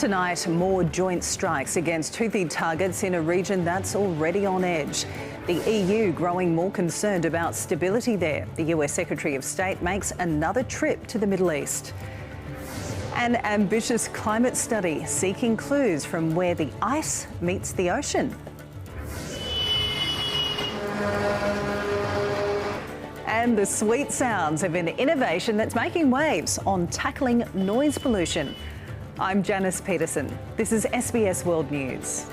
Tonight, more joint strikes against Houthi targets in a region that's already on edge. The EU growing more concerned about stability there. The US Secretary of State makes another trip to the Middle East. An ambitious climate study seeking clues from where the ice meets the ocean. And the sweet sounds of an innovation that's making waves on tackling noise pollution. I'm Janice Petersen. This is SBS World News.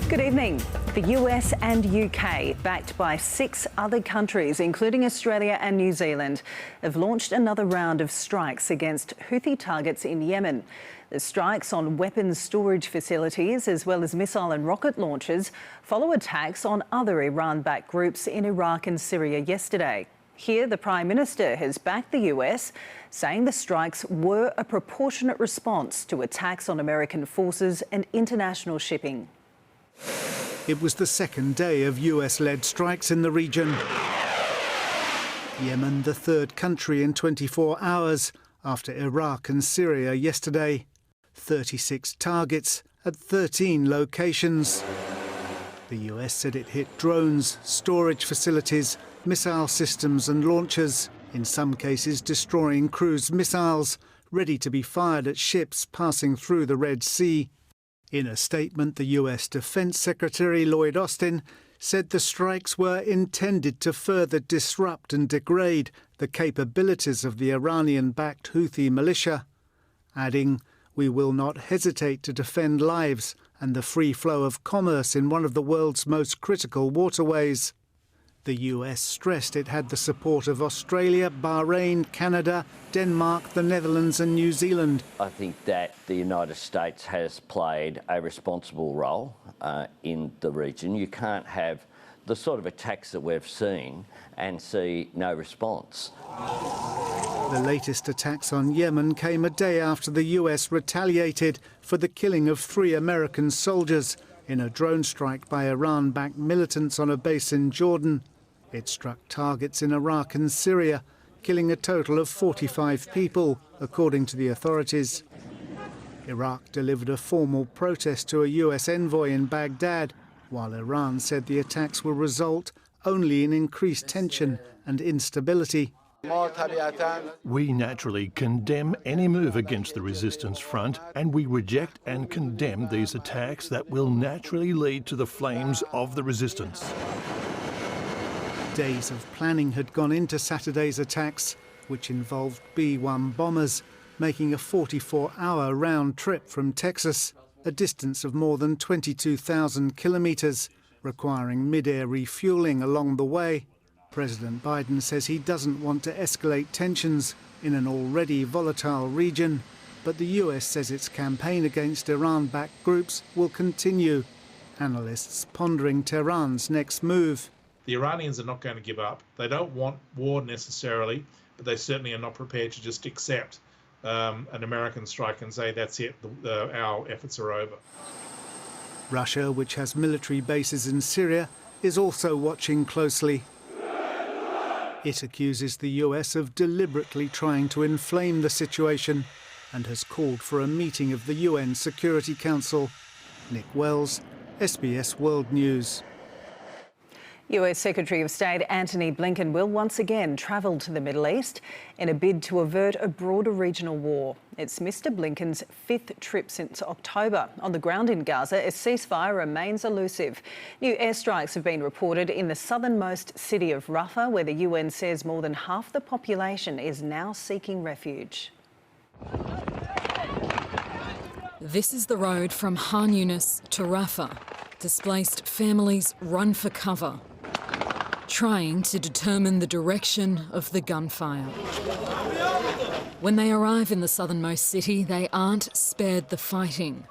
Good evening. The US and UK, backed by 6 other countries, including Australia and New Zealand, have launched another round of strikes against Houthi targets in Yemen. The strikes on weapons storage facilities, as well as missile and rocket launches, follow attacks on other Iran-backed groups in Iraq and Syria yesterday. Here, the Prime Minister has backed the US, saying the strikes were a proportionate response to attacks on American forces and international shipping. It was the second day of US-led strikes in the region. Yemen, the third country in 24 hours after Iraq and Syria yesterday. 36 targets at 13 locations. The US said it hit drones, storage facilities, missile systems and launchers, in some cases destroying cruise missiles ready to be fired at ships passing through the Red Sea. In a statement, the US Defense Secretary Lloyd Austin said the strikes were intended to further disrupt and degrade the capabilities of the Iranian-backed Houthi militia, adding, "We will not hesitate to defend lives and the free flow of commerce in one of the world's most critical waterways." The US stressed it had the support of Australia, Bahrain, Canada, Denmark, the Netherlands and New Zealand. I think that the United States has played a responsible role in the region. You can't have the sort of attacks that we've seen and see no response. The latest attacks on Yemen came a day after the US retaliated for the killing of 3 American soldiers in a drone strike by Iran-backed militants on a base in Jordan. It struck targets in Iraq and Syria, killing a total of 45 people, according to the authorities. Iraq delivered a formal protest to a US envoy in Baghdad, while Iran said the attacks will result only in increased tension and instability. We naturally condemn any move against the resistance front, and we reject and condemn these attacks that will naturally lead to the flames of the resistance. Days of planning had gone into Saturday's attacks, which involved B-1 bombers, making a 44-hour round trip from Texas, a distance of more than 22,000 kilometres, requiring mid-air refuelling along the way. President Biden says he doesn't want to escalate tensions in an already volatile region, but the US says its campaign against Iran-backed groups will continue. Analysts pondering Tehran's next move. The Iranians are not going to give up. They don't want war necessarily, but they certainly are not prepared to just accept an American strike and say, that's it, our efforts are over. Russia, which has military bases in Syria, is also watching closely. It accuses the US of deliberately trying to inflame the situation and has called for a meeting of the UN Security Council. Nick Wells, SBS World News. US Secretary of State Antony Blinken will once again travel to the Middle East in a bid to avert a broader regional war. It's Mr Blinken's 5th trip since October. On the ground in Gaza, a ceasefire remains elusive. New airstrikes have been reported in the southernmost city of Rafah, where the UN says more than half the population is now seeking refuge. This is the road from Khan Yunis to Rafah. Displaced families run for cover, trying to determine the direction of the gunfire. When they arrive in the southernmost city, they aren't spared the fighting.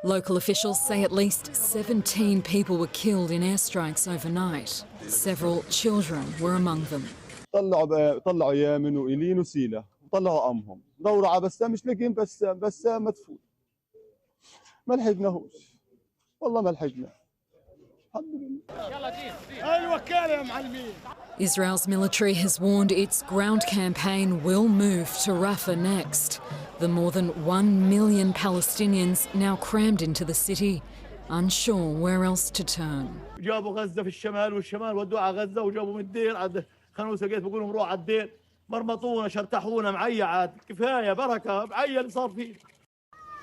Local officials say at least 17 people were killed in airstrikes overnight. Several children were among them. طلعوا يمن وإلين وسيلة وطلعوا أمهم دوروا على مش لاقيين بس مدفون ما لحقناهوش والله ما لحقنا الحمد لله. Israel's military has warned its ground campaign will move to Rafah next. The more than 1 million Palestinians now crammed into the city, unsure where else to turn. جابوا غزة في الشمال والشمال ودوا على غزة وجابوا من الدير عند خانوس الجيت بقول لهم روحوا على الدير مرمطونا شرتحونا معيعات كفاية بركة معيا اللي صار فيه.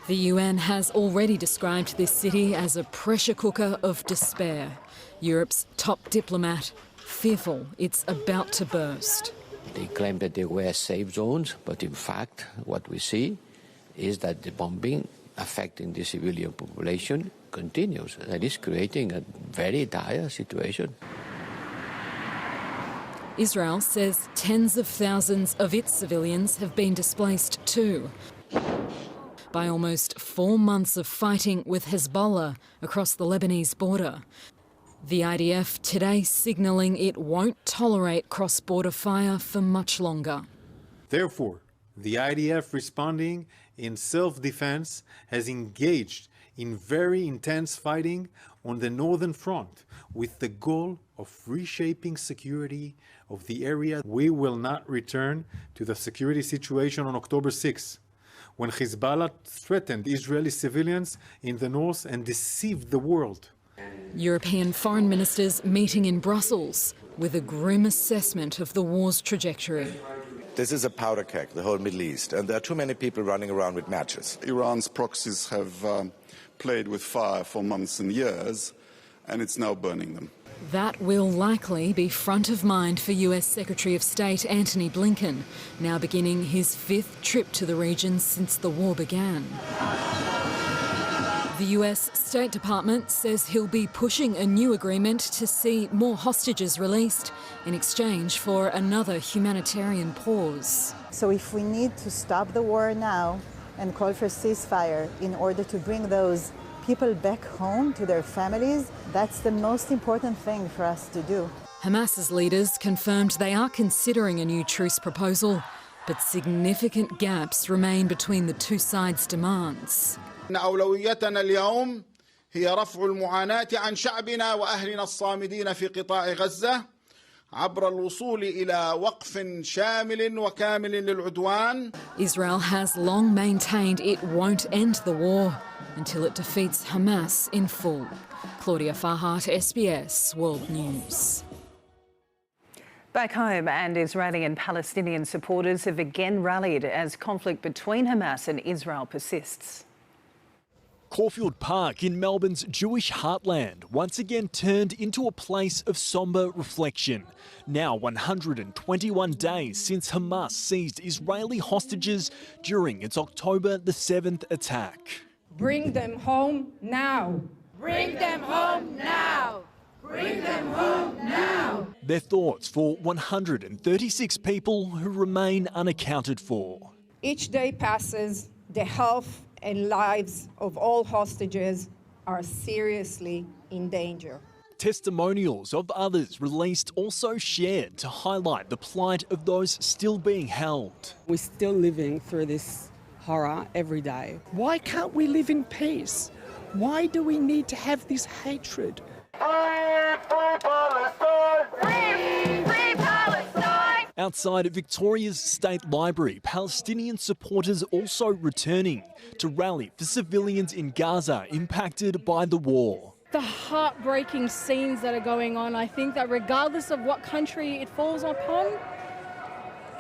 The UN has already described this city as a pressure cooker of despair. Europe's top diplomat fearful it's about to burst. They claim that they were safe zones, but in fact what we see is that the bombing affecting the civilian population continues, and is creating a very dire situation. Israel says tens of thousands of its civilians have been displaced too, by almost 4 months of fighting with Hezbollah across the Lebanese border. The IDF today signalling it won't tolerate cross-border fire for much longer. Therefore, the IDF responding in self-defense has engaged in very intense fighting on the northern front with the goal of reshaping security of the area. We will not return to the security situation on October 6th, when Hezbollah threatened Israeli civilians in the north and deceived the world. European foreign ministers meeting in Brussels with a grim assessment of the war's trajectory. This is a powder keg, the whole Middle East, and there are too many people running around with matches. Iran's proxies have played with fire for months and years, and it's now burning them. That will likely be front of mind for US Secretary of State Antony Blinken, now beginning his 5th trip to the region since the war began. The US State Department says he'll be pushing a new agreement to see more hostages released in exchange for another humanitarian pause. So if we need to stop the war now and call for ceasefire in order to bring those people back home to their families, that's the most important thing for us to do. Hamas's leaders confirmed they are considering a new truce proposal, but significant gaps remain between the two sides' demands. أولويتنا اليوم هي رفع المعاناة عن شعبنا وأهلنا الصامدين في قطاع غزة عبر الوصول إلى وقف شامل وكامل للعدوان. Israel has long maintained it won't end the war until it defeats Hamas in full. Claudia Farhat, SBS World News. Back home, and Israeli and Palestinian supporters have again rallied as conflict between Hamas and Israel persists. Caulfield Park in Melbourne's Jewish heartland once again turned into a place of sombre reflection. Now 121 days since Hamas seized Israeli hostages during its October the 7th attack. Bring them home now. Bring them home now. Bring them home now. Their thoughts for 136 people who remain unaccounted for. Each day passes, the health and lives of all hostages are seriously in danger. Testimonials of others released also shared to highlight the plight of those still being held. We're still living through this horror every day. Why can't we live in peace? Why do we need to have this hatred? Outside Victoria's State Library, Palestinian supporters also returning to rally for civilians in Gaza impacted by the war. The heartbreaking scenes that are going on, I think that regardless of what country it falls upon,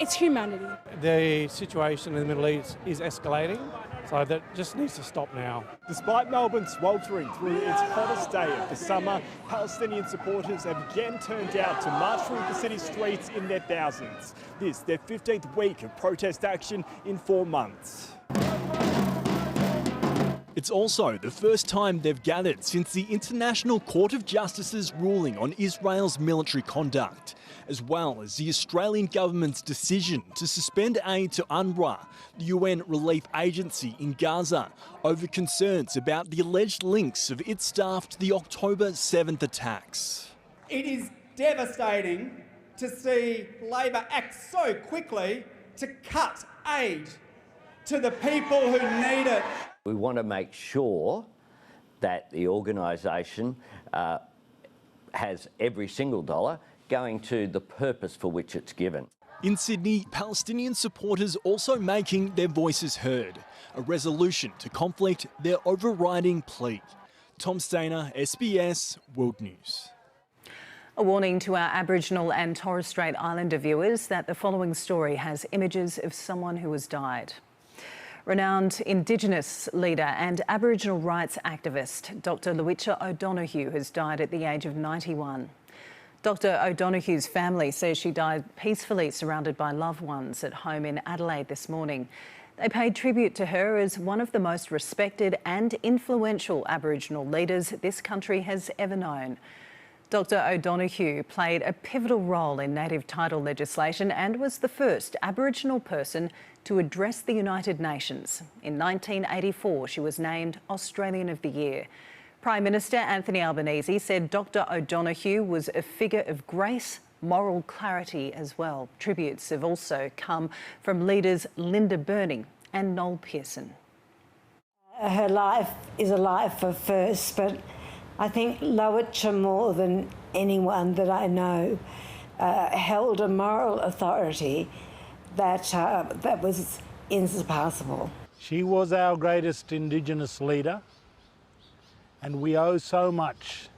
it's humanity. The situation in the Middle East is escalating, so that just needs to stop now. Despite Melbourne sweltering through its hottest day of the summer, Palestinian supporters have again turned out to march through the city streets in their thousands. This, their 15th week of protest action in 4 months. It's also the first time they've gathered since the International Court of Justice's ruling on Israel's military conduct, as well as the Australian government's decision to suspend aid to UNRWA, the UN relief agency in Gaza, over concerns about the alleged links of its staff to the October 7th attacks. It is devastating to see Labor act so quickly to cut aid to the people who need it. We want to make sure that the organisation has every single dollar going to the purpose for which it's given. In Sydney, Palestinian supporters also making their voices heard. A resolution to conflict, their overriding plea. Tom Stainer, SBS World News. A warning to our Aboriginal and Torres Strait Islander viewers that the following story has images of someone who has died. Renowned Indigenous leader and Aboriginal rights activist Dr. Lowitja O'Donoghue has died at the age of 91. Dr. O'Donoghue's family says she died peacefully surrounded by loved ones at home in Adelaide this morning. They paid tribute to her as one of the most respected and influential Aboriginal leaders this country has ever known. Dr. O'Donoghue played a pivotal role in native title legislation and was the first Aboriginal person to address the United Nations. In 1984, she was named Australian of the Year. Prime Minister Anthony Albanese said Dr. O'Donoghue was a figure of grace, moral clarity as well. Tributes have also come from leaders Linda Burney and Noel Pearson. Her life is a life of first, but I think Lowitja, more than anyone that I know, held a moral authority that was insurpassable. She was our greatest Indigenous leader, and we owe so much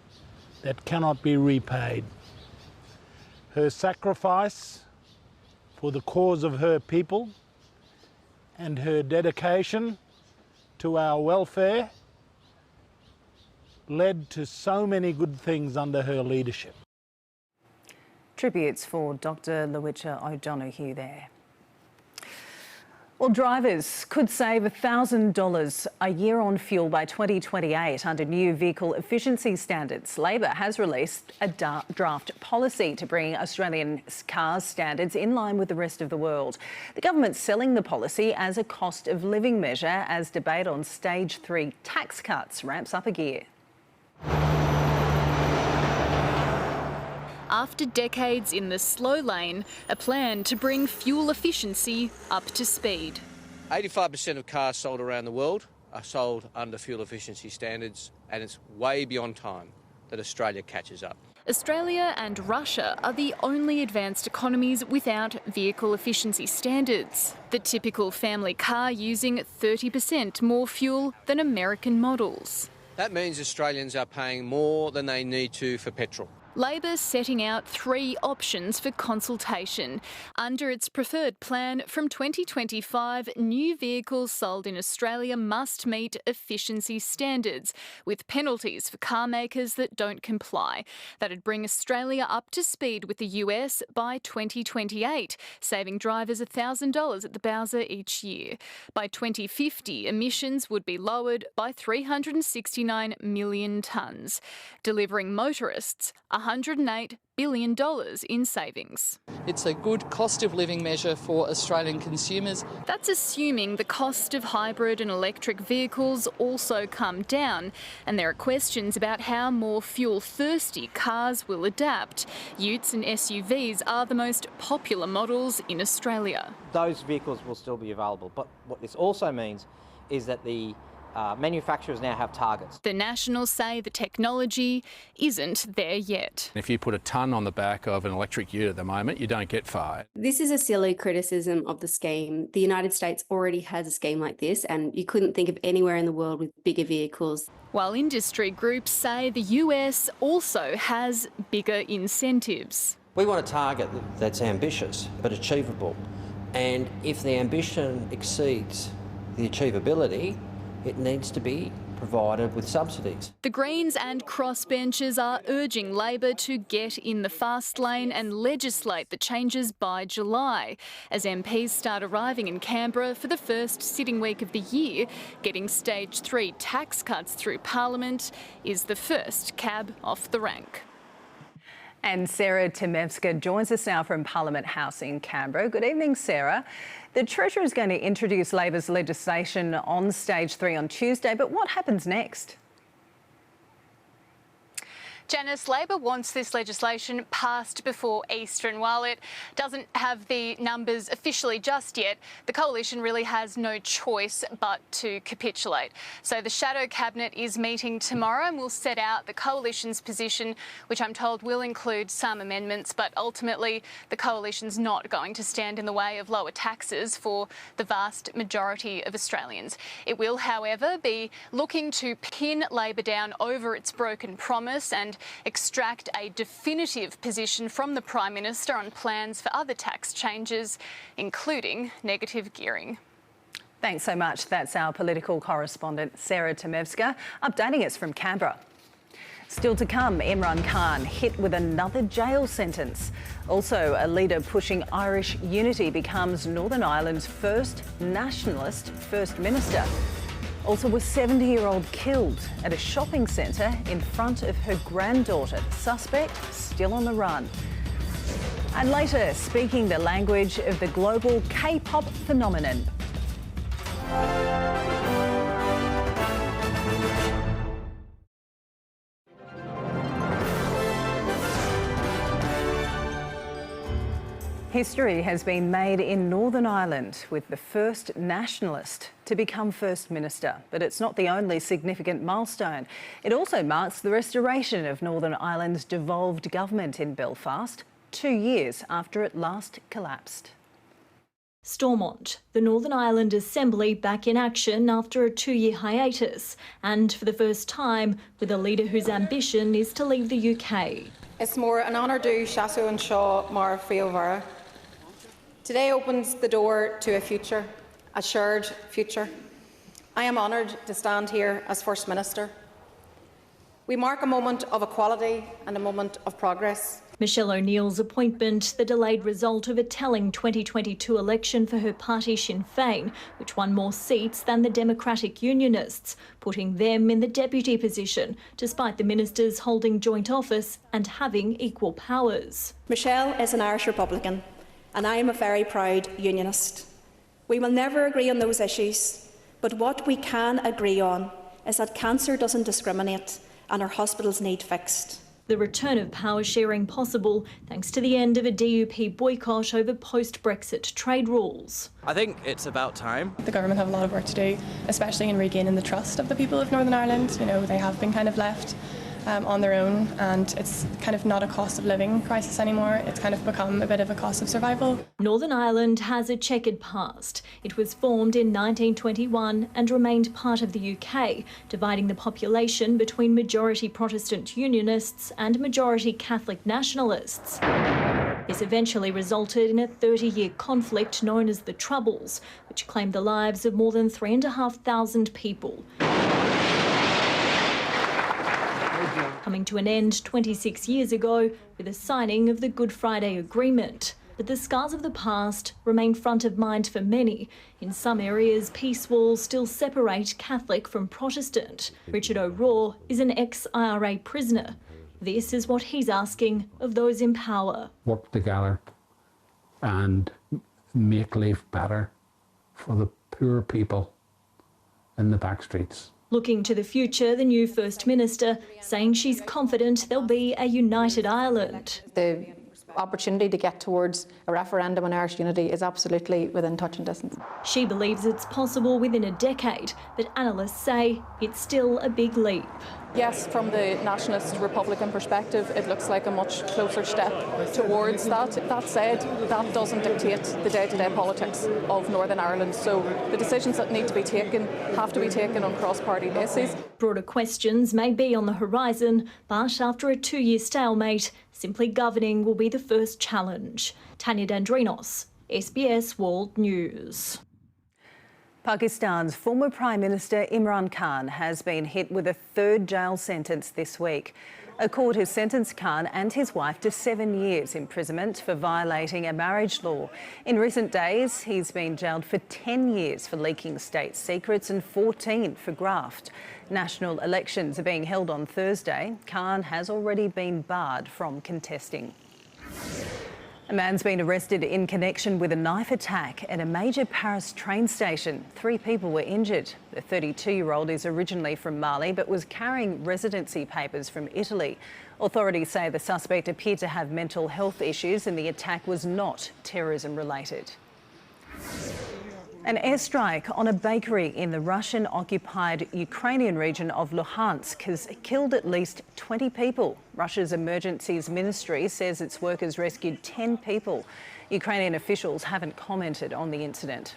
that cannot be repaid. Her sacrifice for the cause of her people and her dedication to our welfare led to so many good things under her leadership. Tributes for Dr. Lowitja O'Donoghue there. Well, drivers could save $1,000 a year on fuel by 2028 under new vehicle efficiency standards. Labor has released a draft policy to bring Australian cars standards in line with the rest of the world. The government's selling the policy as a cost of living measure as debate on stage 3 tax cuts ramps up a gear. After decades in the slow lane, a plan to bring fuel efficiency up to speed. 85% of cars sold around the world are sold under fuel efficiency standards, and it's way beyond time that Australia catches up. Australia and Russia are the only advanced economies without vehicle efficiency standards. The typical family car using 30% more fuel than American models. That means Australians are paying more than they need to for petrol. Labor setting out 3 options for consultation. Under its preferred plan, from 2025, new vehicles sold in Australia must meet efficiency standards, with penalties for car makers that don't comply. That'd bring Australia up to speed with the US by 2028, saving drivers $1,000 at the Bowser each year. By 2050, emissions would be lowered by 369 million tonnes, delivering motorists $108 billion in savings. It's a good cost of living measure for Australian consumers. That's assuming the cost of hybrid and electric vehicles also come down, and there are questions about how more fuel-thirsty cars will adapt. Utes and SUVs are the most popular models in Australia. Those vehicles will still be available, but what this also means is that the manufacturers now have targets. The Nationals say the technology isn't there yet. If you put a tonne on the back of an electric ute at the moment, you don't get far. This is a silly criticism of the scheme. The United States already has a scheme like this, and you couldn't think of anywhere in the world with bigger vehicles. While industry groups say the US also has bigger incentives. We want a target that's ambitious but achievable, and if the ambition exceeds the achievability, it needs to be provided with subsidies. The Greens and crossbenchers are urging Labor to get in the fast lane and legislate the changes by July. As MPs start arriving in Canberra for the first sitting week of the year, getting stage 3 tax cuts through Parliament is the first cab off the rank. And Sarah Temevska joins us now from Parliament House in Canberra. Good evening, Sarah. The Treasurer is going to introduce Labor's legislation on stage 3 on Tuesday, but what happens next? Janice, Labor wants this legislation passed before Easter, and while it doesn't have the numbers officially just yet, the coalition really has no choice but to capitulate. So the shadow cabinet is meeting tomorrow and will set out the coalition's position, which I'm told will include some amendments, but ultimately the coalition's not going to stand in the way of lower taxes for the vast majority of Australians. It will, however, be looking to pin Labor down over its broken promise and extract a definitive position from the Prime Minister on plans for other tax changes, including negative gearing. Thanks so much. That's our political correspondent, Sarah Tomevska, updating us from Canberra. Still to come, Imran Khan hit with another jail sentence. Also, a leader pushing Irish unity becomes Northern Ireland's first nationalist First Minister. Also, a 70-year-old killed at a shopping centre in front of her granddaughter. Suspect still on the run. And later, speaking the language of the global K-pop phenomenon. History has been made in Northern Ireland with the first nationalist to become First Minister. But it's not the only significant milestone. It also marks the restoration of Northern Ireland's devolved government in Belfast, 2 years after it last collapsed. Stormont, the Northern Ireland Assembly back in action after a 2-year hiatus, and for the first time with a leader whose ambition is to leave the UK. It's more an honour due Shasu and Shaw Mar Friovara. Today opens the door to a future, a shared future. I am honoured to stand here as First Minister. We mark a moment of equality and a moment of progress. Michelle O'Neill's appointment, the delayed result of a telling 2022 election for her party Sinn Féin, which won more seats than the Democratic Unionists, putting them in the deputy position, despite the ministers holding joint office and having equal powers. Michelle is an Irish Republican, and I am a very proud Unionist. We will never agree on those issues, but what we can agree on is that cancer doesn't discriminate and our hospitals need fixed. The return of power sharing possible thanks to the end of a DUP boycott over post-Brexit trade rules. I think it's about time. The government have a lot of work to do, especially in regaining the trust of the people of Northern Ireland. You know, they have been kind of left on their own, and it's kind of not a cost of living crisis anymore. It's kind of become a bit of a cost of survival. Northern Ireland has a checkered past. It was formed in 1921 and remained part of the UK, dividing the population between majority Protestant Unionists and majority Catholic nationalists. This eventually resulted in a 30-year conflict known as the Troubles, which claimed the lives of more than 3,500 people. Coming to an end 26 years ago with the signing of the Good Friday Agreement. But the scars of the past remain front of mind for many. In some areas, peace walls still separate Catholic from Protestant. Richard O'Rourke is an ex-IRA prisoner. This is what he's asking of those in power. Work together and make life better for the poor people in the back streets. Looking to the future, the new First Minister saying she's confident there'll be a united Ireland. The opportunity to get towards a referendum on Irish unity is absolutely within touching distance. She believes it's possible within a decade, but analysts say it's still a big leap. Yes, from the nationalist Republican perspective, it looks like a much closer step towards that. That said, that doesn't dictate the day-to-day politics of Northern Ireland. So the decisions that need to be taken have to be taken on cross-party basis. Broader questions may be on the horizon, but after a 2-year stalemate, simply governing will be the first challenge. Tanya Dandrinos, SBS World News. Pakistan's former Prime Minister Imran Khan has been hit with a third jail sentence this week. A court has sentenced Khan and his wife to 7 years imprisonment for violating a marriage law. In recent days, he's been jailed for 10 years for leaking state secrets and 14 for graft. National elections are being held on Thursday. Khan has already been barred from contesting. A man's been arrested in connection with a knife attack at a major Paris train station. 3 people were injured. The 32-year-old is originally from Mali but was carrying residency papers from Italy. Authorities say the suspect appeared to have mental health issues and the attack was not terrorism related. An airstrike on a bakery in the Russian-occupied Ukrainian region of Luhansk has killed at least 20 people. Russia's Emergencies Ministry says its workers rescued 10 people. Ukrainian officials haven't commented on the incident.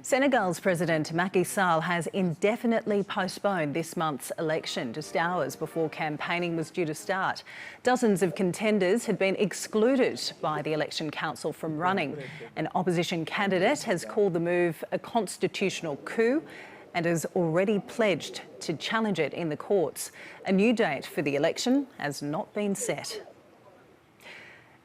Senegal's President Macky Sall has indefinitely postponed this month's election just hours before campaigning was due to start. Dozens of contenders had been excluded by the Election Council from running. An opposition candidate has called the move a constitutional coup and has already pledged to challenge it in the courts. A new date for the election has not been set.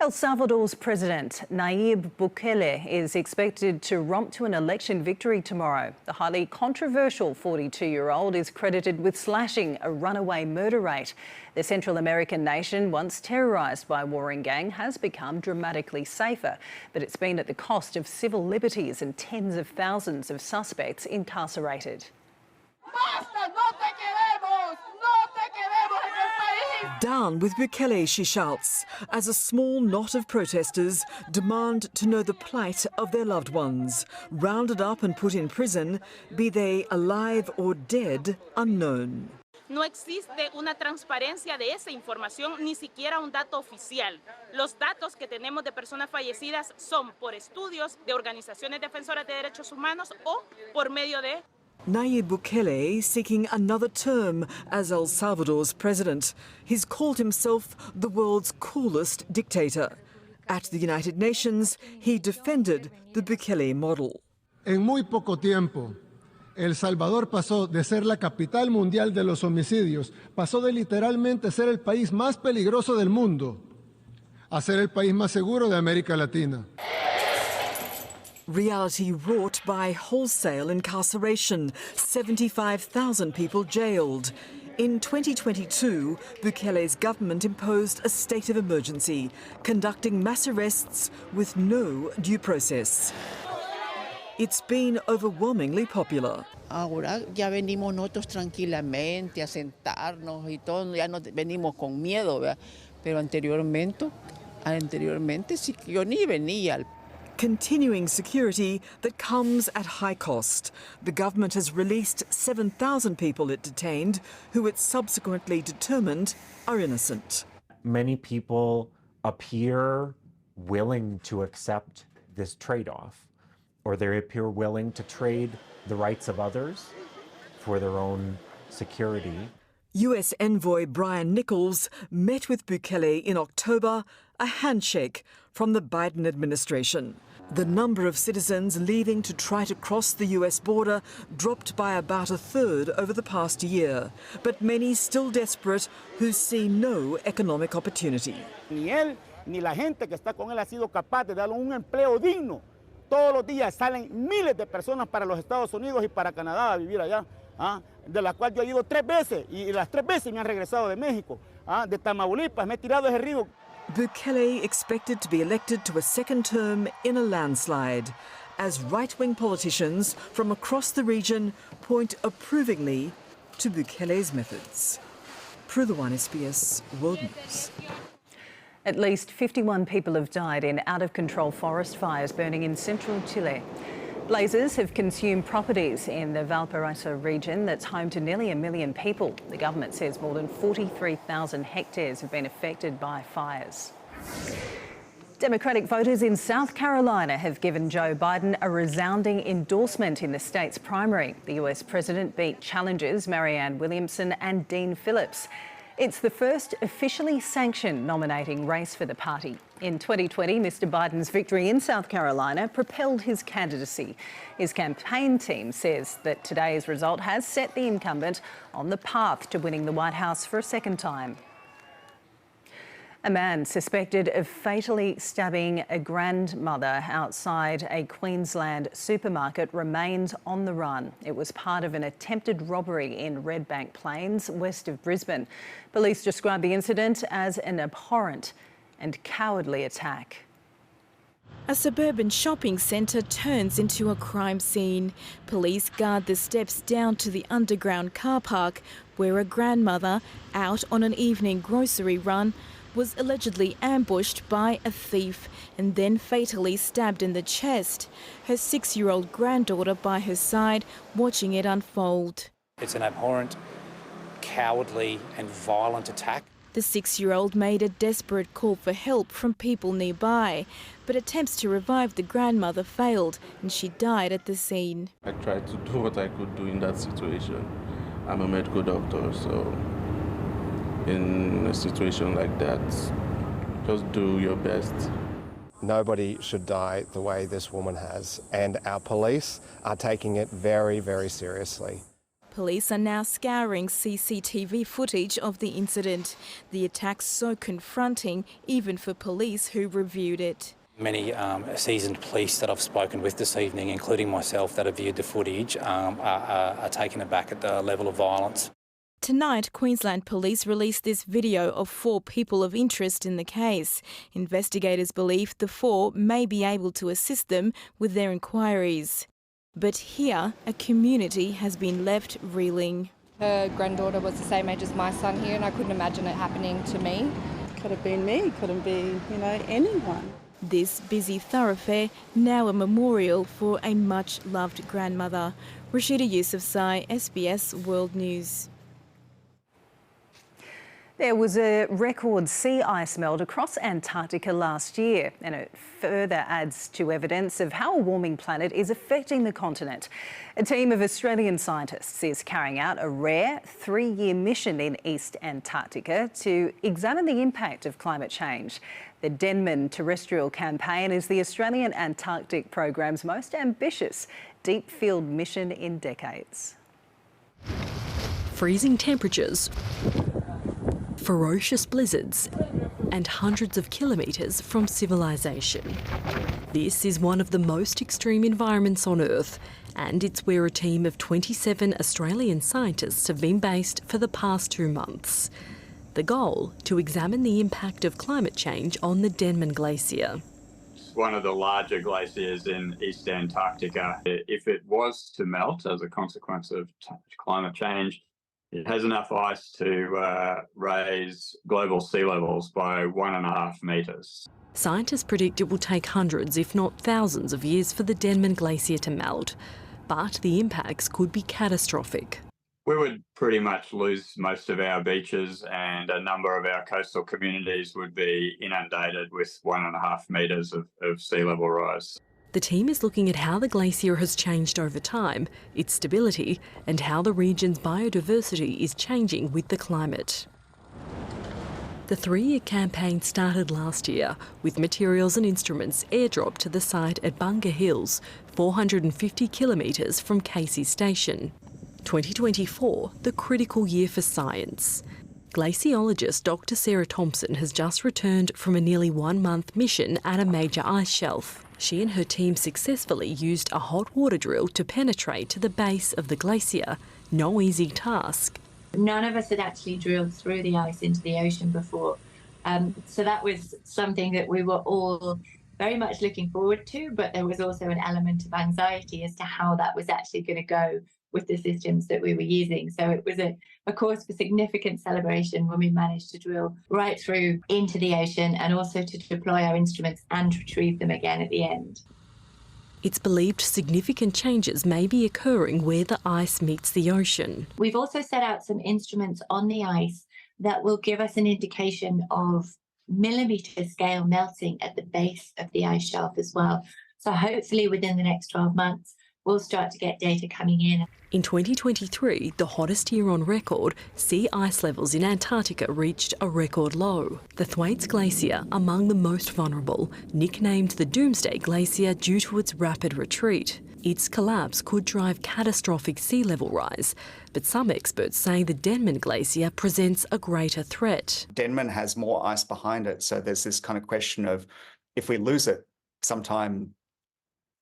El Salvador's President Nayib Bukele is expected to romp to an election victory tomorrow. The highly controversial 42-year-old is credited with slashing a runaway murder rate. The Central American nation, once terrorised by a warring gang, has become dramatically safer, but it's been at the cost of civil liberties and tens of thousands of suspects incarcerated. Down with Bukele, she shouts, as a small knot of protesters demand to know the plight of their loved ones, rounded up and put in prison, be they alive or dead, unknown. No existe una transparencia de esa información, ni siquiera un dato oficial. Los datos que tenemos de personas fallecidas son por estudios de organizaciones defensoras de derechos humanos o por medio de... Nayib Bukele seeking another term as El Salvador's president. He's called himself the world's coolest dictator. At the United Nations, he defended the Bukele model. En muy poco tiempo, El Salvador pasó de ser la capital mundial de los homicidios, pasó de literalmente ser el país más peligroso del mundo, a ser el país más seguro de América Latina. Reality wrought by wholesale incarceration, 75,000 people jailed. In 2022, Bukele's government imposed a state of emergency, conducting mass arrests with no due process. It's been overwhelmingly popular. Ahora ya venimos nosotros tranquilamente a sentarnos y todo, ya no venimos con miedo, ¿verdad? Pero anteriormente sí que yo ni venía. Continuing security that comes at high cost. The government has released 7,000 people it detained, who it subsequently determined are innocent. Many people appear willing to accept this trade-off, or they appear willing to trade the rights of others for their own security. US envoy Brian Nichols met with Bukele in October, a handshake from the Biden administration. The number of citizens leaving to try to cross the US border dropped by about a third over the past year, but many still desperate who see no economic opportunity. Ni él ni la gente que está con él ha sido capaz de darle un empleo digno. Todos los días salen miles de personas para los Estados Unidos y para Canadá a vivir allá, de las cuales yo he ido 3 veces y las 3 veces me han regresado de México, de Tamaulipas, me he tirado ese río. Bukele expected to be elected to a second term in a landslide, as right-wing politicians from across the region point approvingly to Bukele's methods. Prudhuwan, SBS World News. At least 51 people have died in out-of-control forest fires burning in central Chile. Blazes have consumed properties in the Valparaiso region that's home to nearly 1 million people. The government says more than 43,000 hectares have been affected by fires. Democratic voters in South Carolina have given Joe Biden a resounding endorsement in the state's primary. The US president beat challengers Marianne Williamson and Dean Phillips. It's the first officially sanctioned nominating race for the party. In 2020, Mr Biden's victory in South Carolina propelled his candidacy. His campaign team says that today's result has set the incumbent on the path to winning the White House for a second time. A man suspected of fatally stabbing a grandmother outside a Queensland supermarket remains on the run. It was part of an attempted robbery in Redbank Plains, west of Brisbane. Police describe the incident as an abhorrent and cowardly attack. A suburban shopping centre turns into a crime scene. Police guard the steps down to the underground car park, where a grandmother out on an evening grocery run was allegedly ambushed by a thief and then fatally stabbed in the chest. Her 6-year-old granddaughter by her side, watching it unfold. It's an abhorrent, cowardly and violent attack. The 6-year-old made a desperate call for help from people nearby, but attempts to revive the grandmother failed and she died at the scene. I tried to do what I could do in that situation. I'm a medical doctor, so in a situation like that, just do your best. Nobody should die the way this woman has, and our police are taking it very, very seriously. Police are now scouring CCTV footage of the incident. The attack's so confronting, even for police who reviewed it. Many seasoned police that I've spoken with this evening, including myself, that have viewed the footage, are taken aback at the level of violence. Tonight, Queensland Police released this video of 4 people of interest in the case. Investigators believe the 4 may be able to assist them with their inquiries. But here, a community has been left reeling. Her granddaughter was the same age as my son here, and I couldn't imagine it happening to me. Could have been me, couldn't be, anyone. This busy thoroughfare, now a memorial for a much-loved grandmother. Rashida Yousafzai, SBS World News. There was a record sea ice melt across Antarctica last year, and it further adds to evidence of how a warming planet is affecting the continent. A team of Australian scientists is carrying out a rare 3-year mission in East Antarctica to examine the impact of climate change. The Denman Terrestrial Campaign is the Australian Antarctic program's most ambitious deep field mission in decades. Freezing temperatures, ferocious blizzards, and hundreds of kilometres from civilization. This is one of the most extreme environments on Earth, and it's where a team of 27 Australian scientists have been based for the past 2 months. The goal, to examine the impact of climate change on the Denman Glacier. It's one of the larger glaciers in East Antarctica. If it was to melt as a consequence of climate change, it has enough ice to raise global sea levels by 1.5 metres. Scientists predict it will take hundreds, if not thousands, of years for the Denman Glacier to melt, but the impacts could be catastrophic. We would pretty much lose most of our beaches, and a number of our coastal communities would be inundated with 1.5 metres of sea level rise. The team is looking at how the glacier has changed over time, its stability, and how the region's biodiversity is changing with the climate. The 3-year campaign started last year with materials and instruments airdropped to the site at Bunga Hills, 450 kilometres from Casey Station. 2024, the critical year for science. Glaciologist Dr. Sarah Thompson has just returned from a nearly 1-month mission at a major ice shelf. She and her team successfully used a hot water drill to penetrate to the base of the glacier. No easy task. None of us had actually drilled through the ice into the ocean before. So that was something that we were all very much looking forward to, but there was also an element of anxiety as to how that was actually going to go with the systems that we were using. So it was a cause for significant celebration when we managed to drill right through into the ocean and also to deploy our instruments and retrieve them again at the end. It's believed significant changes may be occurring where the ice meets the ocean. We've also set out some instruments on the ice that will give us an indication of millimetre scale melting at the base of the ice shelf as well. So hopefully within the next 12 months, we'll start to get data coming in. In 2023, the hottest year on record, sea ice levels in Antarctica reached a record low. The Thwaites Glacier, among the most vulnerable, nicknamed the Doomsday Glacier due to its rapid retreat. Its collapse could drive catastrophic sea level rise, but some experts say the Denman Glacier presents a greater threat. Denman has more ice behind it, so there's this kind of question of if we lose it sometime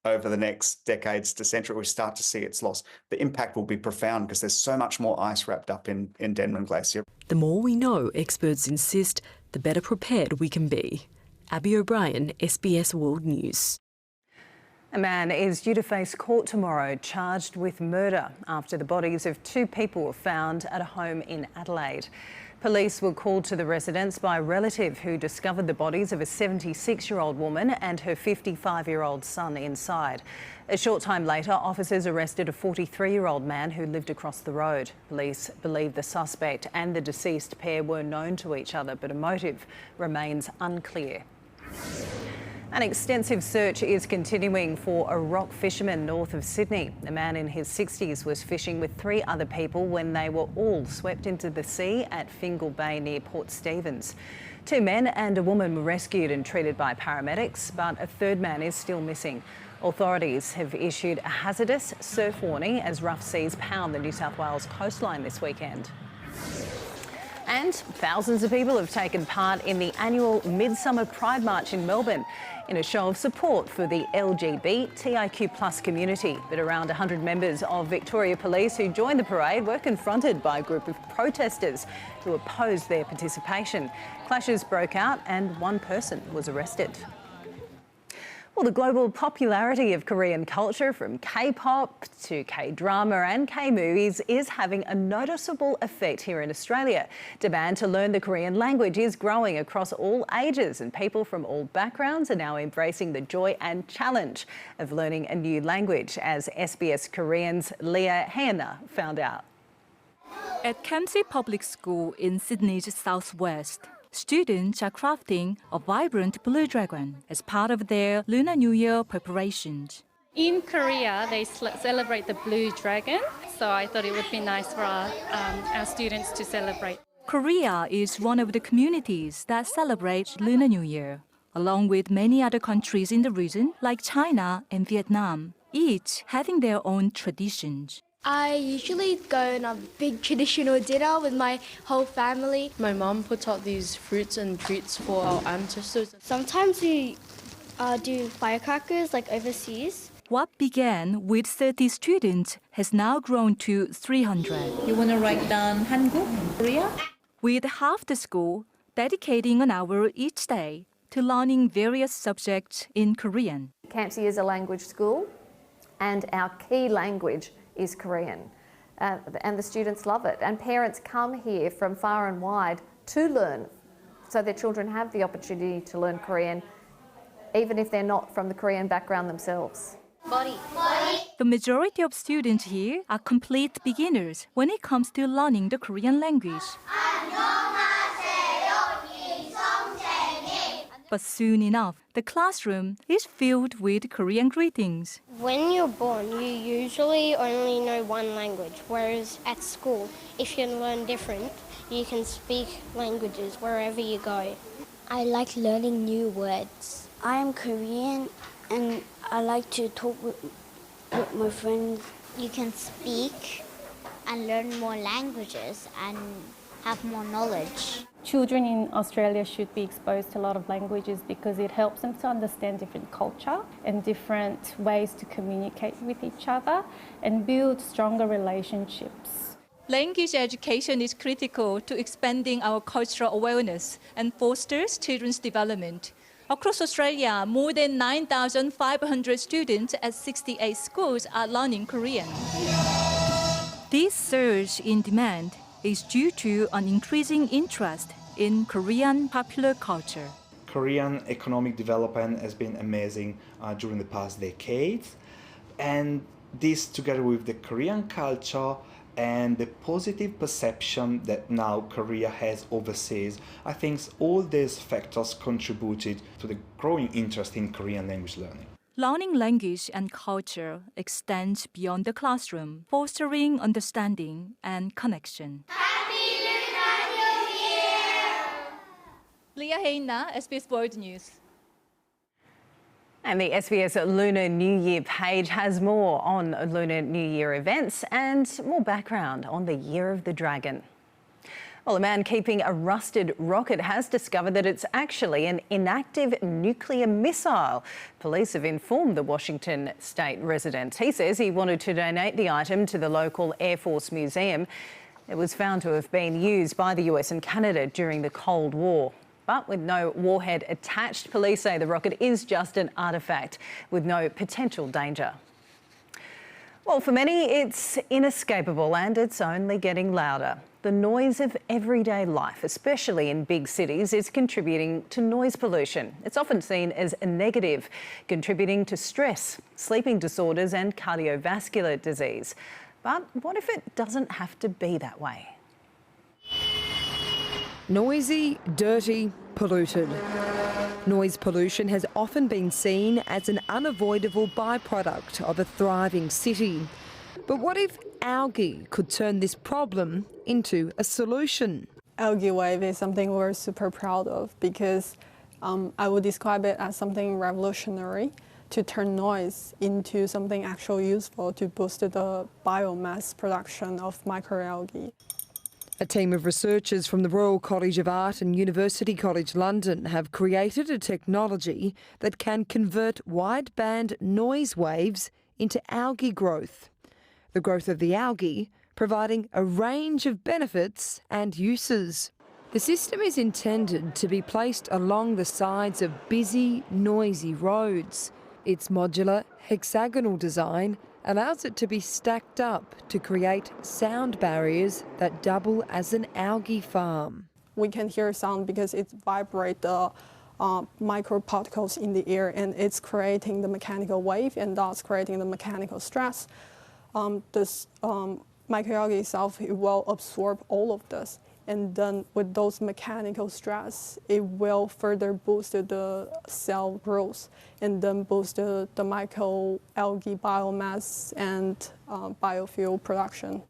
over the next decades to century, we start to see its loss. The impact will be profound because there's so much more ice wrapped up in Denman Glacier. The more we know, experts insist, the better prepared we can be. Abby O'Brien, SBS World News. A man is due to face court tomorrow, charged with murder after the bodies of 2 people were found at a home in Adelaide. Police were called to the residence by a relative who discovered the bodies of a 76-year-old woman and her 55-year-old son inside. A short time later, officers arrested a 43-year-old man who lived across the road. Police believe the suspect and the deceased pair were known to each other, but a motive remains unclear. An extensive search is continuing for a rock fisherman north of Sydney. A man in his 60s was fishing with 3 other people when they were all swept into the sea at Fingal Bay near Port Stephens. 2 men and a woman were rescued and treated by paramedics, but a 3rd man is still missing. Authorities have issued a hazardous surf warning as rough seas pound the New South Wales coastline this weekend. And thousands of people have taken part in the annual Midsummer Pride March in Melbourne in a show of support for the LGBTIQ+ community. But around 100 members of Victoria Police who joined the parade were confronted by a group of protesters who opposed their participation. Clashes broke out and 1 person was arrested. Well, the global popularity of Korean culture, from K-pop to K-drama and K-movies, is having a noticeable effect here in Australia. Demand to learn the Korean language is growing across all ages, and people from all backgrounds are now embracing the joy and challenge of learning a new language, as SBS Korean's Leah Hannah found out. At Kempsey Public School in Sydney's southwest, students are crafting a vibrant blue dragon as part of their Lunar New Year preparations. In Korea, they celebrate the blue dragon, so I thought it would be nice for our students to celebrate. Korea is one of the communities that celebrate Lunar New Year, along with many other countries in the region like China and Vietnam, each having their own traditions. I usually go on a big traditional dinner with my whole family. My mum puts out these fruits and treats for our ancestors. Sometimes we do firecrackers like overseas. What began with 30 students has now grown to 300. You want to write down Hanguk, Korea? With half the school dedicating an hour each day to learning various subjects in Korean. Kempsey is a language school, and our key language is Korean, and the students love it, and parents come here from far and wide to learn, so their children have the opportunity to learn Korean even if they're not from the Korean background themselves. The majority of students here are complete beginners when it comes to learning the Korean language. But soon enough, the classroom is filled with Korean greetings. When you're born, you usually only know one language, whereas at school, if you learn different, you can speak languages wherever you go. I like learning new words. I am Korean and I like to talk with my friends. You can speak and learn more languages and have more knowledge. Children in Australia should be exposed to a lot of languages because it helps them to understand different culture and different ways to communicate with each other and build stronger relationships. Language education is critical to expanding our cultural awareness and fosters children's development. Across Australia, more than 9,500 students at 68 schools are learning Korean. This surge in demand is due to an increasing interest in Korean popular culture. Korean economic development has been amazing during the past decades, and this together with the Korean culture and the positive perception that now Korea has overseas, I think all these factors contributed to the growing interest in Korean language learning. Learning language and culture extends beyond the classroom, fostering understanding and connection. Happy Lunar New Year! Leah Hannah, SBS World News. And the SBS Lunar New Year page has more on Lunar New Year events and more background on the Year of the Dragon. Well, a man keeping a rusted rocket has discovered that it's actually an inactive nuclear missile. Police have informed the Washington state resident. He says he wanted to donate the item to the local Air Force Museum. It was found to have been used by the US and Canada during the Cold War. But with no warhead attached, police say the rocket is just an artefact with no potential danger. Well, for many, it's inescapable and it's only getting louder. The noise of everyday life, especially in big cities, is contributing to noise pollution. It's often seen as a negative, contributing to stress, sleeping disorders and cardiovascular disease. But what if it doesn't have to be that way? Noisy, dirty, polluted. Noise pollution has often been seen as an unavoidable byproduct of a thriving city. But what if algae could turn this problem into a solution? Algae wave is something we're super proud of because I would describe it as something revolutionary to turn noise into something actually useful to boost the biomass production of microalgae. A team of researchers from the Royal College of Art and University College London have created a technology that can convert wideband noise waves into algae growth. The growth of the algae providing a range of benefits and uses. The system is intended to be placed along the sides of busy, noisy roads. Its modular, hexagonal design allows it to be stacked up to create sound barriers that double as an algae farm. We can hear sound because it vibrates the microparticles in the air, and it's creating the mechanical wave and thus creating the mechanical stress. This microalgae itself, it will absorb all of this. And then with those mechanical stress, it will further boost the cell growth and then boost the microalgae biomass and biofuel production.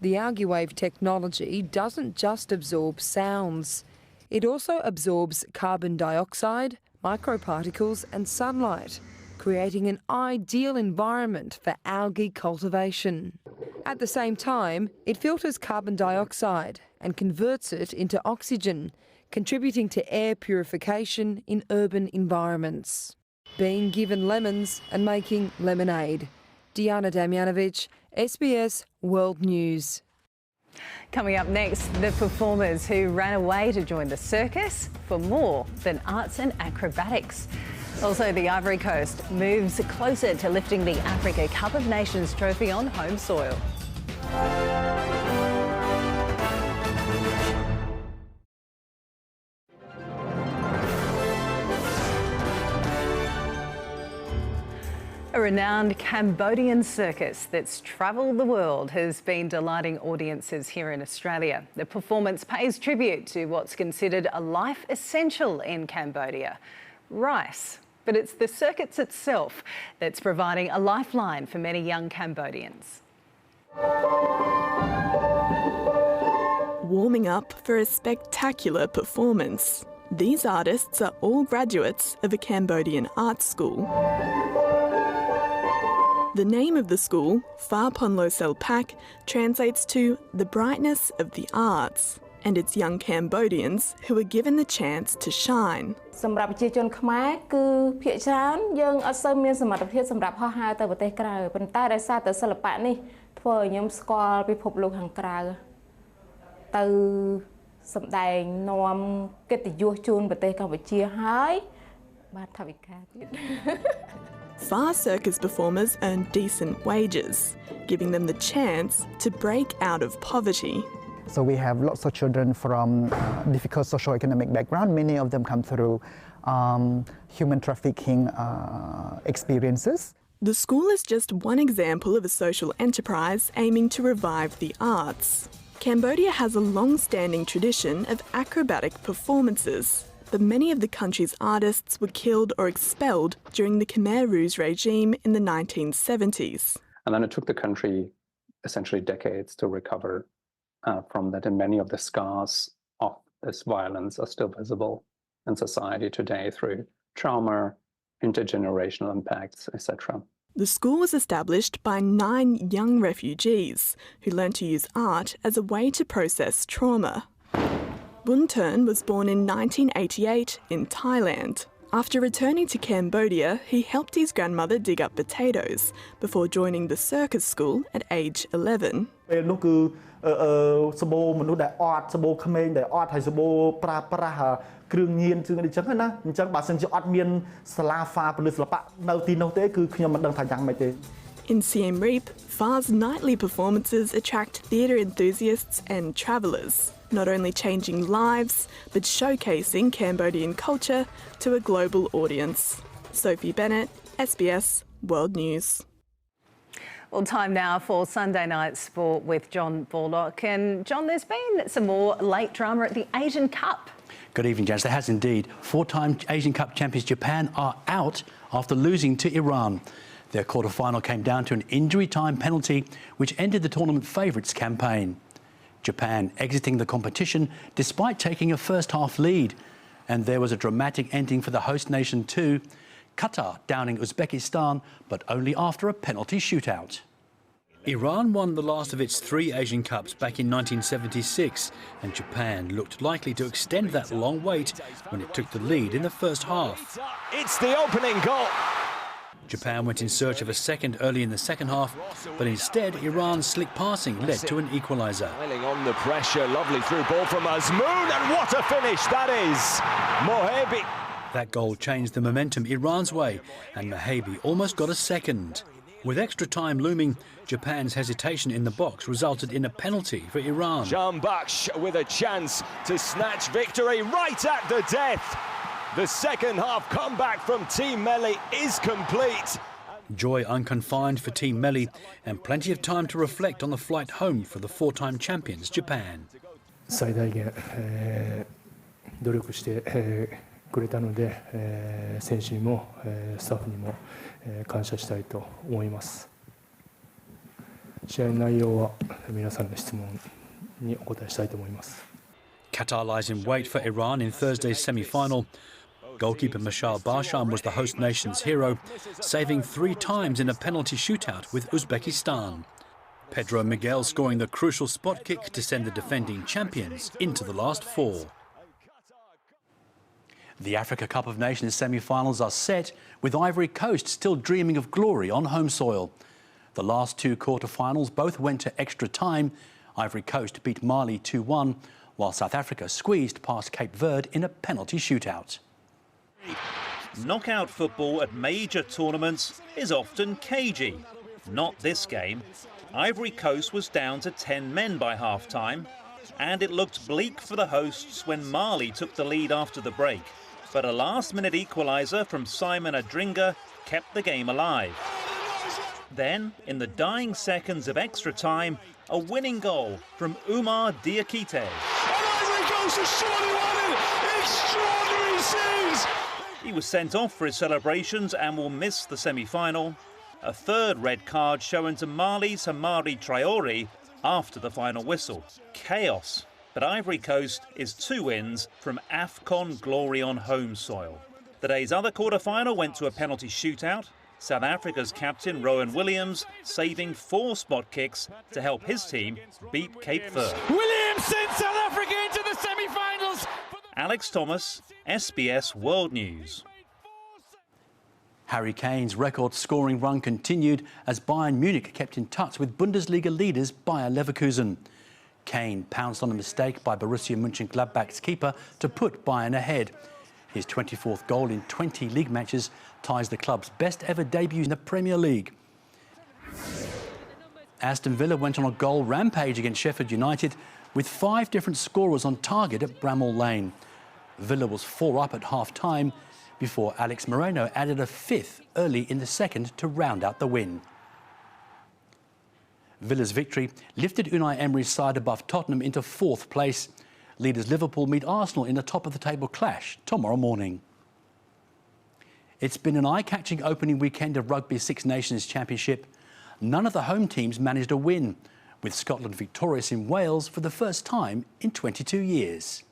The algae wave technology doesn't just absorb sounds. It also absorbs carbon dioxide, microparticles and sunlight, creating an ideal environment for algae cultivation. At the same time, it filters carbon dioxide and converts it into oxygen, contributing to air purification in urban environments. Being given lemons and making lemonade. Diana Damjanovic, SBS World News. Coming up next, the performers who ran away to join the circus for more than arts and acrobatics. Also, the Ivory Coast moves closer to lifting the Africa Cup of Nations trophy on home soil. A renowned Cambodian circus that's travelled the world has been delighting audiences here in Australia. The performance pays tribute to what's considered a life essential in Cambodia, rice. But it's the circus itself that's providing a lifeline for many young Cambodians. Warming up for a spectacular performance. These artists are all graduates of a Cambodian art school. The name of the school, Phar Ponlo Sel Pak, translates to the brightness of the arts, and it's young Cambodians who are given the chance to shine. សម្រាប់ប្រជាជនខ្មែរគឺភាគច្រើនយើងអត់សូវមានសមត្ថភាពសម្រាប់ហោះហើរទៅប្រទេសក្រៅប៉ុន្តែដោយសារតែសិល្បៈនេះធ្វើឲ្យខ្ញុំស្គាល់ពិភពលោកខាងក្រៅទៅសម្ដែងនាំកិត្តិយសជូនប្រទេសកម្ពុជាហើយបាទថវិកាទៀត Far circus performers earn decent wages, giving them the chance to break out of poverty. So we have lots of children from difficult socio-economic background. Many of them come through human trafficking experiences. The school is just one example of a social enterprise aiming to revive the arts. Cambodia has a long-standing tradition of acrobatic performances, but many of the country's artists were killed or expelled during the Khmer Rouge regime in the 1970s. And then it took the country essentially decades to recover from that, and many of the scars of this violence are still visible in society today through trauma, intergenerational impacts, etc. The school was established by 9 young refugees who learned to use art as a way to process trauma. Bun Turn was born in 1988 in Thailand. After returning to Cambodia, he helped his grandmother dig up potatoes before joining the circus school at age 11. ពេលនោះគឺសបោមនុស្សដែលអត់សបោក្មេងដែលអត់ហើយសបោប្រើប្រាស់គ្រឿងញៀនជាងអញ្ចឹងណាអញ្ចឹងបើសិនជាអត់មានសាលាហ្វាពលិសិល្បៈនៅទីនោះទេគឺខ្ញុំមិនដឹងថាយ៉ាងម៉េចទេ In Siem Reap, FA's nightly performances attract theatre enthusiasts and travellers, not only changing lives, but showcasing Cambodian culture to a global audience. Sophie Bennett, SBS World News. Well, time now for Sunday Night Sport with John Borlock. And John, there's been some more late drama at the Asian Cup. Good evening, Janice. There has indeed. Four-time Asian Cup champions Japan are out after losing to Iran. Their quarter-final came down to an injury-time penalty which ended the tournament favourites' campaign. Japan exiting the competition despite taking a first-half lead. And there was a dramatic ending for the host nation too. Qatar downing Uzbekistan, but only after a penalty shootout. Iran won the last of its 3 Asian Cups back in 1976, and Japan looked likely to extend that long wait when it took the lead in the first half. It's the opening goal. Japan went in search of a second early in the second half, but instead Iran's slick passing led to an equaliser. On the pressure, lovely through ball from Azmoun, and what a finish that is! Mohebi. That goal changed the momentum Iran's way, and Mohebi almost got a second. With extra time looming, Japan's hesitation in the box resulted in a penalty for Iran. Jambaksh with a chance to snatch victory right at the death. The second half comeback from Team Melli is complete. Joy unconfined for Team Melli and plenty of time to reflect on the flight home for the 4-time champions Japan. 最大限努力してくれたので、選手にもスタッフにも感謝したいと思います。試合内容は皆さんの質問にお答えしたいと思います。 Qatar lies in wait for Iran in Thursday's semi-final. Goalkeeper Mashal Barsham was the host nation's hero, saving 3 times in a penalty shootout with Uzbekistan. Pedro Miguel scoring the crucial spot kick to send the defending champions into the last 4. The Africa Cup of Nations semi-finals are set, with Ivory Coast still dreaming of glory on home soil. The last 2 quarter-finals both went to extra time. Ivory Coast beat Mali 2-1, while South Africa squeezed past Cape Verde in a penalty shootout. Knockout football at major tournaments is often cagey. Not this game. Ivory Coast was down to 10 men by half-time, and it looked bleak for the hosts when Mali took the lead after the break. But a last-minute equaliser from Simon Adringa kept the game alive. Then, in the dying seconds of extra time, a winning goal from Umar Diakite. Ivory Coast has surely won it! Extraordinary scenes! He was sent off for his celebrations and will miss the semi-final. A third red card shown to Mali's Hamari Traore after the final whistle. Chaos. But Ivory Coast is 2 wins from AFCON glory on home soil. The day's other quarter-final went to a penalty shootout. South Africa's captain Rowan Williams saving 4 spot kicks to help his team beat Cape Verde. Williams sends South Africa into the semi-finals! Alex Thomas, SBS World News. Harry Kane's record-scoring run continued as Bayern Munich kept in touch with Bundesliga leaders Bayer Leverkusen. Kane pounced on a mistake by Borussia Mönchengladbach's keeper to put Bayern ahead. His 24th goal in 20 league matches ties the club's best-ever debut in the Premier League. Aston Villa went on a goal rampage against Sheffield United with 5 different scorers on target at Bramall Lane. Villa was 4 up at half-time before Alex Moreno added a 5th early in the second to round out the win. Villa's victory lifted Unai Emery's side above Tottenham into 4th place. Leaders Liverpool meet Arsenal in a top-of-the-table clash tomorrow morning. It's been an eye-catching opening weekend of Rugby's Six Nations Championship. None of the home teams managed a win, with Scotland victorious in Wales for the first time in 22 years.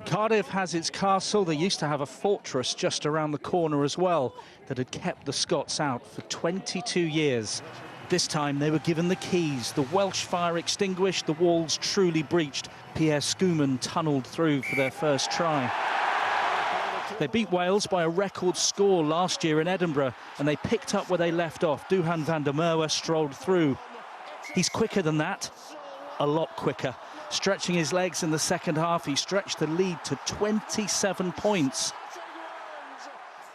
Cardiff has its castle. They used to have a fortress just around the corner as well that had kept the Scots out for 22 years. This time they were given the keys. The Welsh fire extinguished, the walls truly breached. Pierre Schoeman tunnelled through for their first try. They beat Wales by a record score last year in Edinburgh, and they picked up where they left off. Duhan van der Merwe strolled through. He's quicker than that, a lot quicker. Stretching his legs in the second half, he stretched the lead to 27 points.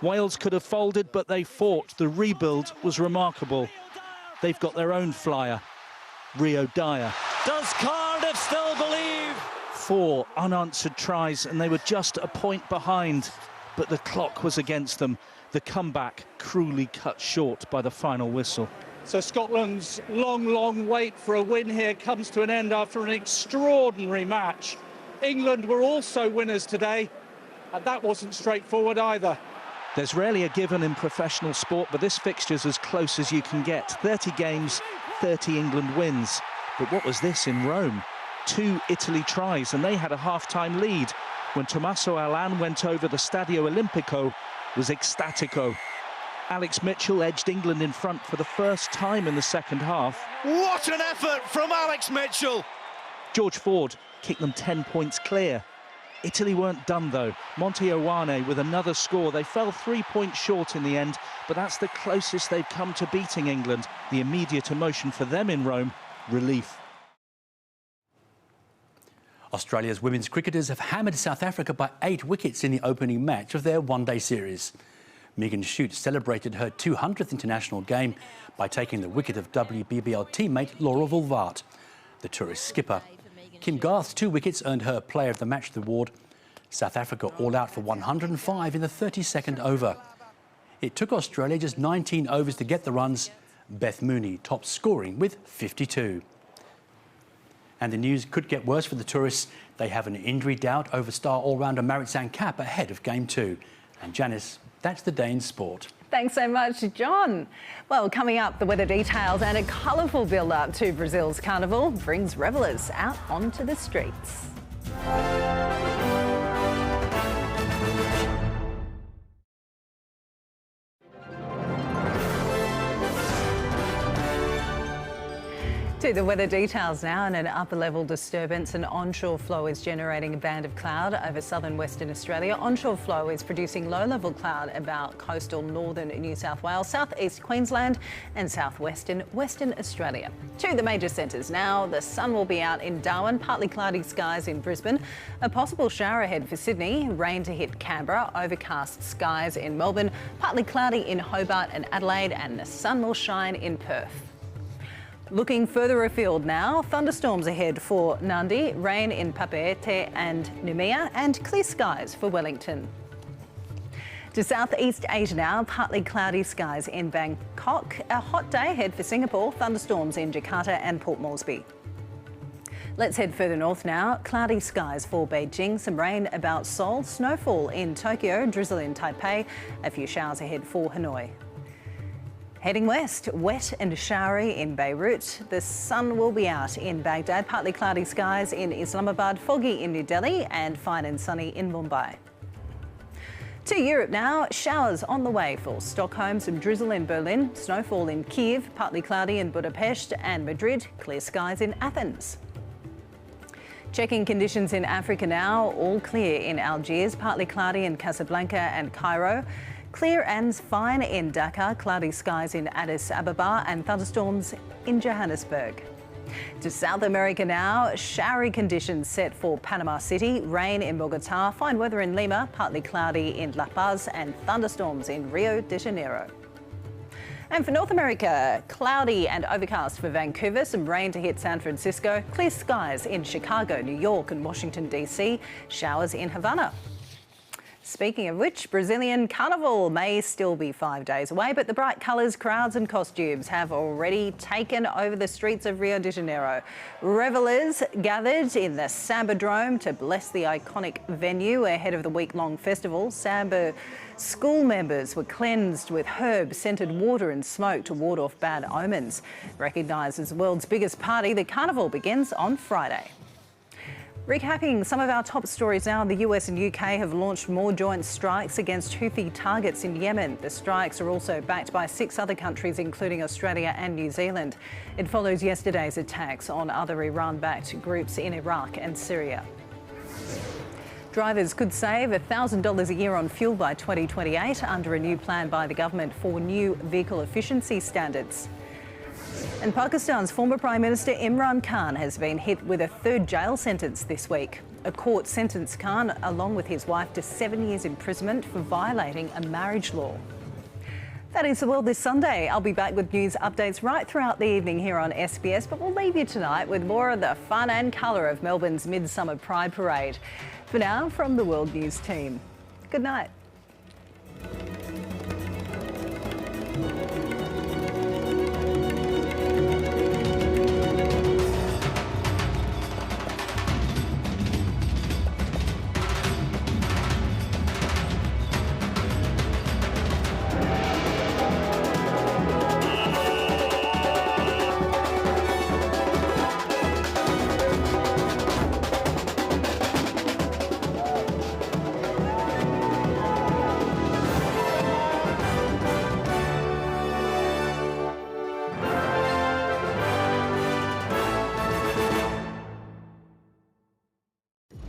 Wales could have folded, but they fought. The rebuild was remarkable. They've got their own flyer, Rio Dyer. Does Cardiff still believe? 4 unanswered tries, and they were just a point behind, but the clock was against them. The comeback cruelly cut short by the final whistle. So Scotland's long wait for a win here comes to an end after an extraordinary match. England were also winners today, and that wasn't straightforward either. There's rarely a given in professional sport, but this fixture's as close as you can get. 30 games, 30 England wins. But what was this in Rome? 2 Italy tries, and they had a half-time lead. When Tommaso Allan went over, the Stadio Olimpico was ecstatico. Alex Mitchell edged England in front for the first time in the second half. What an effort from Alex Mitchell! George Ford kicked them 10 points clear. Italy weren't done, though. Monte Ioane with another score. They fell 3 points short in the end, but that's the closest they've come to beating England. The immediate emotion for them in Rome, relief. Australia's women's cricketers have hammered South Africa by 8 wickets in the opening match of their one-day series. Megan Shute celebrated her 200th international game by taking the wicket of WBBL teammate Laura Vulvart. The tourist skipper Kim Garth's 2 wickets earned her Player of the Match award. South Africa all out for 105 in the 32nd over. It took Australia just 19 overs to get the runs. Beth Mooney topped scoring with 52. And the news could get worse for the tourists. They have an injury doubt over star all-rounder Marit Kapp ahead of Game 2. And Janice, that's the day in sport. Thanks so much, John. Well, coming up, the weather details and a colourful build-up to Brazil's carnival brings revellers out onto the streets. To the weather details now, and an upper-level disturbance. An onshore flow is generating a band of cloud over southern Western Australia. Onshore flow is producing low-level cloud about coastal northern New South Wales, southeast Queensland and southwestern Western Australia. To the major centres now, the sun will be out in Darwin, partly cloudy skies in Brisbane, a possible shower ahead for Sydney, rain to hit Canberra, overcast skies in Melbourne, partly cloudy in Hobart and Adelaide, and the sun will shine in Perth. Looking further afield now, thunderstorms ahead for Nadi, rain in Papeete and Noumea, and clear skies for Wellington. To Southeast Asia now, partly cloudy skies in Bangkok, a hot day ahead for Singapore, thunderstorms in Jakarta and Port Moresby. Let's head further north now, cloudy skies for Beijing, some rain about Seoul, snowfall in Tokyo, drizzle in Taipei, a few showers ahead for Hanoi. Heading west, wet and showery in Beirut. The sun will be out in Baghdad, partly cloudy skies in Islamabad, foggy in New Delhi and fine and sunny in Mumbai. To Europe now, showers on the way for Stockholm, some drizzle in Berlin, snowfall in Kiev, partly cloudy in Budapest and Madrid, clear skies in Athens. Checking conditions in Africa now, all clear in Algiers, partly cloudy in Casablanca and Cairo. Clear and fine in Dakar, cloudy skies in Addis Ababa and thunderstorms in Johannesburg. To South America now, showery conditions set for Panama City, rain in Bogota, fine weather in Lima, partly cloudy in La Paz and thunderstorms in Rio de Janeiro. And for North America, cloudy and overcast for Vancouver, some rain to hit San Francisco, clear skies in Chicago, New York and Washington DC, showers in Havana. Speaking of which, Brazilian carnival may still be 5 days away, but the bright colours, crowds and costumes have already taken over the streets of Rio de Janeiro. Revellers gathered in the Sambadrome to bless the iconic venue ahead of the week-long festival. Samba school members were cleansed with herb-scented water and smoke to ward off bad omens. Recognised as the world's biggest party, the carnival begins on Friday. Recapping some of our top stories now, the US and UK have launched more joint strikes against Houthi targets in Yemen. The strikes are also backed by 6 other countries, including Australia and New Zealand. It follows yesterday's attacks on other Iran-backed groups in Iraq and Syria. Drivers could save $1,000 a year on fuel by 2028 under a new plan by the government for new vehicle efficiency standards. And Pakistan's former Prime Minister Imran Khan has been hit with a third jail sentence this week. A court sentenced Khan, along with his wife, to 7 years imprisonment for violating a marriage law. That is the world this Sunday. I'll be back with news updates right throughout the evening here on SBS, but we'll leave you tonight with more of the fun and colour of Melbourne's Midsummer Pride Parade. For now, from the World News team, good night.